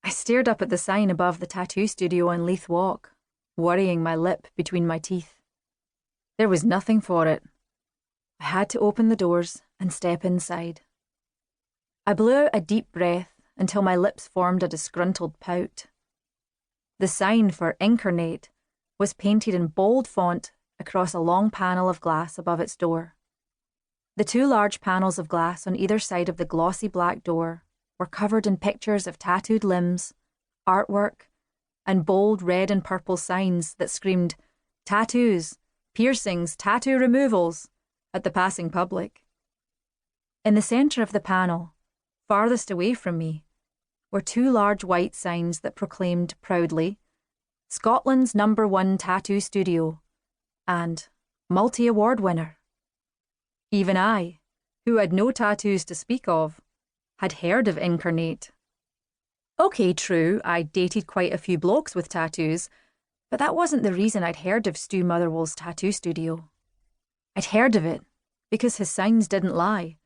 I stared up at the sign above the tattoo studio on Leith Walk, worrying my lip between my teeth. There was nothing for it. I had to open the doors and step inside. I blew out a deep breath until my lips formed a disgruntled pout. The sign for Incarnate was painted in bold font across a long panel of glass above its door. The two large panels of glass on either side of the glossy black door were covered in pictures of tattooed limbs, artwork, and bold red and purple signs that screamed, "Tattoos, piercings, tattoo removals," at the passing public. In the centre of the panel, farthest away from me, were two large white signs that proclaimed proudly, "Scotland's #1 tattoo studio," and "Multi-award winner." Even I, who had no tattoos to speak of, had heard of Incarnate. Okay, true, I'd dated quite a few blokes with tattoos, but that wasn't the reason I'd heard of Stu Motherwell's tattoo studio. I'd heard of it because his signs didn't lie,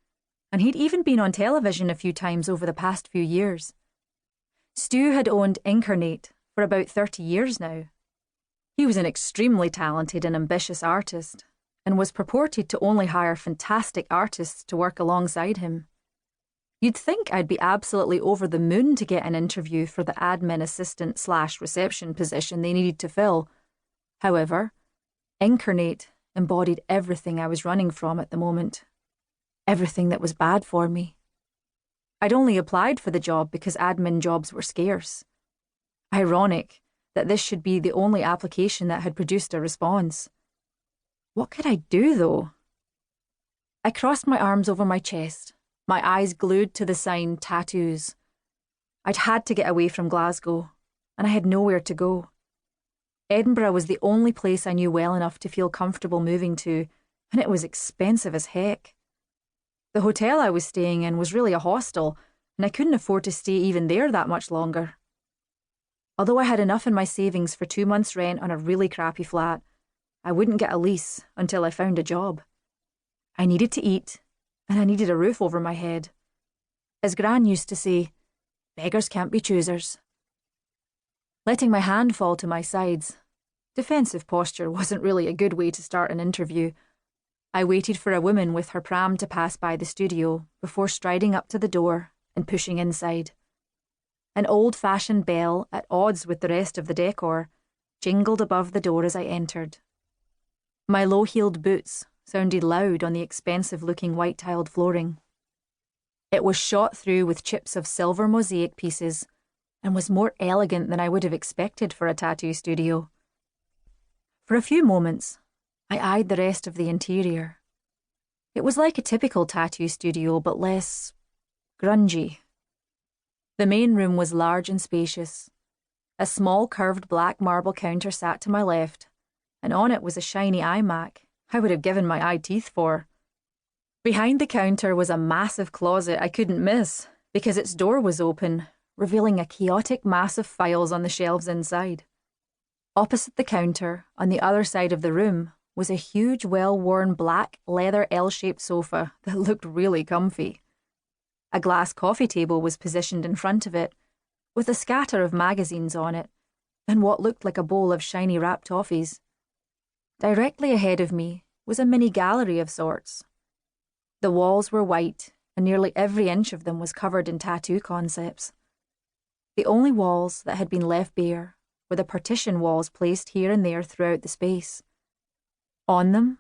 and he'd even been on television a few times over the past few years. Stu had owned Incarnate for about 30 years now. He was an extremely talented and ambitious artist, and was purported to only hire fantastic artists to work alongside him. You'd think I'd be absolutely over the moon to get an interview for the admin assistant/reception position they needed to fill. However, Incarnate embodied everything I was running from at the moment. Everything that was bad for me. I'd only applied for the job because admin jobs were scarce. Ironic that this should be the only application that had produced a response. What could I do, though? I crossed my arms over my chest, my eyes glued to the sign "Tattoos." I'd had to get away from Glasgow, and I had nowhere to go. Edinburgh was the only place I knew well enough to feel comfortable moving to, and it was expensive as heck. The hotel I was staying in was really a hostel, and I couldn't afford to stay even there that much longer. Although I had enough in my savings for 2 months' rent on a really crappy flat, I wouldn't get a lease until I found a job. I needed to eat, and I needed a roof over my head. As Gran used to say, beggars can't be choosers. Letting my hand fall to my sides, defensive posture wasn't really a good way to start an interview. I waited for a woman with her pram to pass by the studio before striding up to the door and pushing inside. An old-fashioned bell, at odds with the rest of the decor, jingled above the door as I entered. My low-heeled boots sounded loud on the expensive-looking white-tiled flooring. It was shot through with chips of silver mosaic pieces and was more elegant than I would have expected for a tattoo studio. For a few moments, I eyed the rest of the interior. It was like a typical tattoo studio, but less grungy. The main room was large and spacious. A small curved black marble counter sat to my left, and on it was a shiny iMac I would have given my eye teeth for. Behind the counter was a massive closet I couldn't miss because its door was open, revealing a chaotic mass of files on the shelves inside. Opposite the counter, on the other side of the room, was a huge, well-worn black leather L-shaped sofa that looked really comfy. A glass coffee table was positioned in front of it, with a scatter of magazines on it, and what looked like a bowl of shiny wrapped toffees. Directly ahead of me was a mini gallery of sorts. The walls were white, and nearly every inch of them was covered in tattoo concepts. The only walls that had been left bare were the partition walls placed here and there throughout the space. On them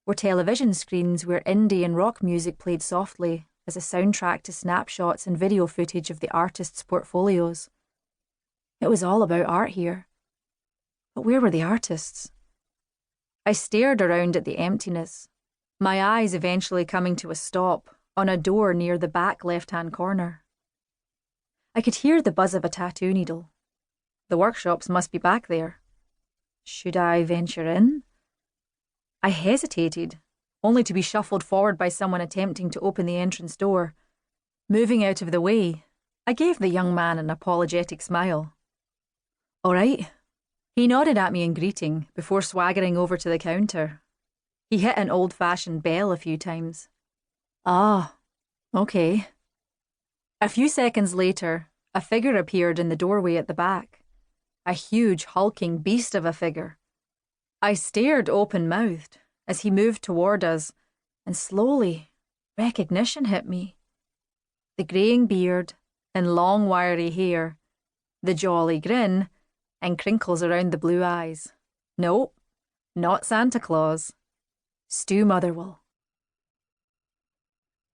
were television screens where indie and rock music played softly as a soundtrack to snapshots and video footage of the artists' portfolios. It was all about art here. But where were the artists? I stared around at the emptiness, my eyes eventually coming to a stop on a door near the back left-hand corner. I could hear the buzz of a tattoo needle. The workshops must be back there. Should I venture in? I hesitated, only to be shuffled forward by someone attempting to open the entrance door. Moving out of the way, I gave the young man an apologetic smile. "All right." He nodded at me in greeting before swaggering over to the counter. He hit an old-fashioned bell a few times. "Ah, okay." A few seconds later, A figure appeared in the doorway at the back. A huge, hulking beast of a figure. I stared open-mouthed as he moved toward us, and slowly, recognition hit me. The greying beard and long wiry hair, the jolly grin, and crinkles around the blue eyes. Nope, not Santa Claus. Stu Motherwell.